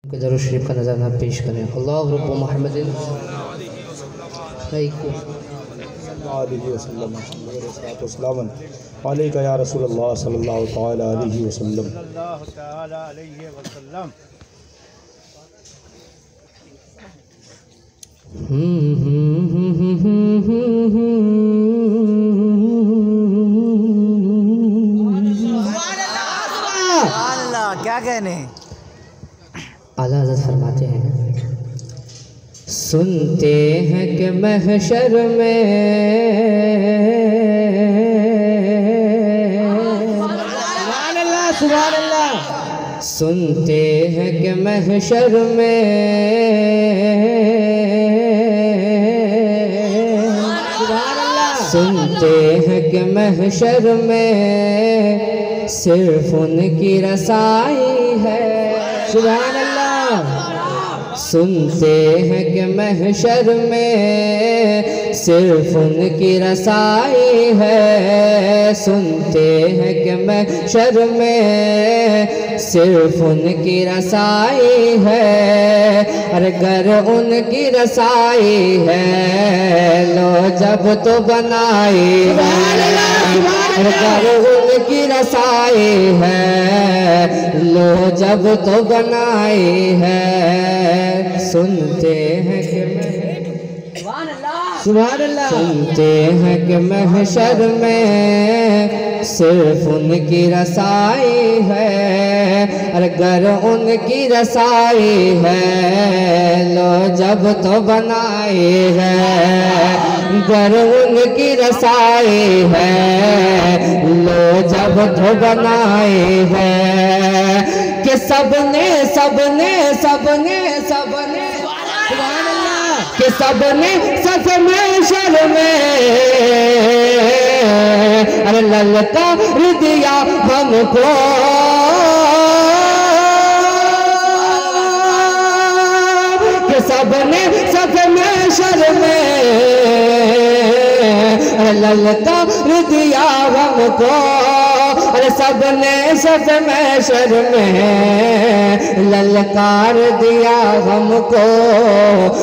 दरूद शरीफ का नज़राना पेश करें। अल्लाह रब्बु मुहम्मदिन अलैका या रसूलल्लाह सल्लल्लाहु तआला अलैहि वसल्लम। क्या कहने। आला हज़रत फरमाते हैं, सुनते हैं कि महशर में सुभान अल्लाह सुभान अल्लाह, सुनते हैं कि महशर में सुभान अल्लाह, सुनते हैं कि महशर में सिर्फ उनकी रसाई है। सुभान अल्लाह, सुनते हैं कि महशर में सिर्फ उनकी रसाई है। सुनते हैं कि महशर में सिर्फ उनकी रसाई है। अरे गर उनकी रसाई है लो जब तो बनाई है। गर उनकी रसाई है लो जब तो बनाई है। सुनते हैं कि सुभान अल्लाह, सुनते हैं कि महशर में सिर्फ उनकी रसाई है। अरे गर उनकी रसाई है लो जब तो बनाई है। गर उनकी रसाई है लो जब तो बनाई है। कि सबने सबने सबने सबने कि सबने सच महशर में अरे ललकार दिया हमको। कि सबने सच महशर में अरे ललकार दिया हमको। अरे सबने सब महशर में ललकार दिया हमको।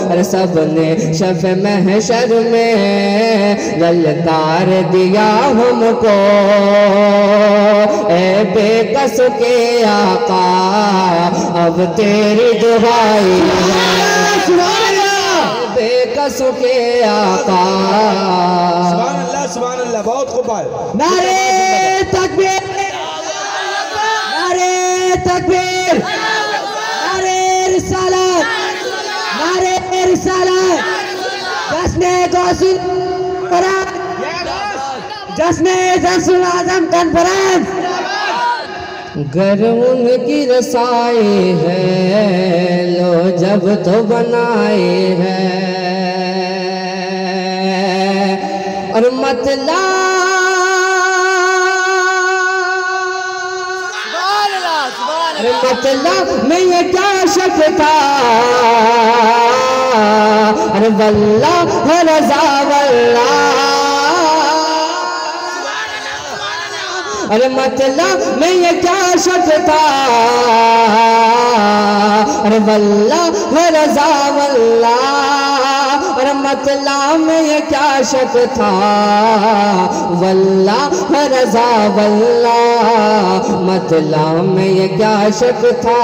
अरे सबने शफ महशर में ललकार दिया हमको। ए बेकस के आका अब तेरी दुहाई है। बेकस के आका सुभान अल्लाह, बहुत खूब है। नारे तकबीर, नारे तकबीर, नारे रिसालत, नारे रिसालत। जश्ने गौसुल कुरान, जश्ने गौसुल आजम कॉन्फ्रेंस। गर उनकी रसाई है लो जब तो बनाए है। और मतलब मतलब में ये क्या शक था। अरे वल्लाह रज़ा वल्लाह। अरे मतलब में ये क्या शक था। अरे वल्लाह रज़ा वल्लाह। अरे मतलब में ये क्या शक था। वल्लाह रज़ा वल्लाह, मतलब में ये क्या शक था।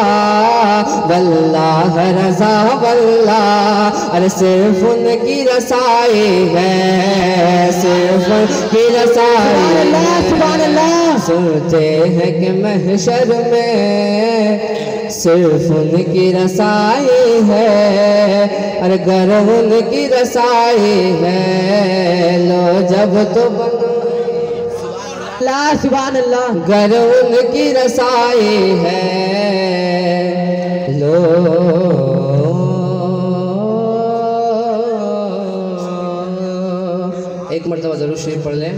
वल्लाह रज़ा वल्लाह। अरे सिर्फ उनकी रसाई है, सिर्फ उनकी रसाई है। सुभान अल्लाह, सुनते हैं कि महशर में सिर्फ उनकी रसाई है। अरे गर उनकी रसाई है लो जब तो बना। सुभान अल्लाह, गर उनकी रसाई है लो। एक मरतबा ज़रूर शरीफ पढ़ लें।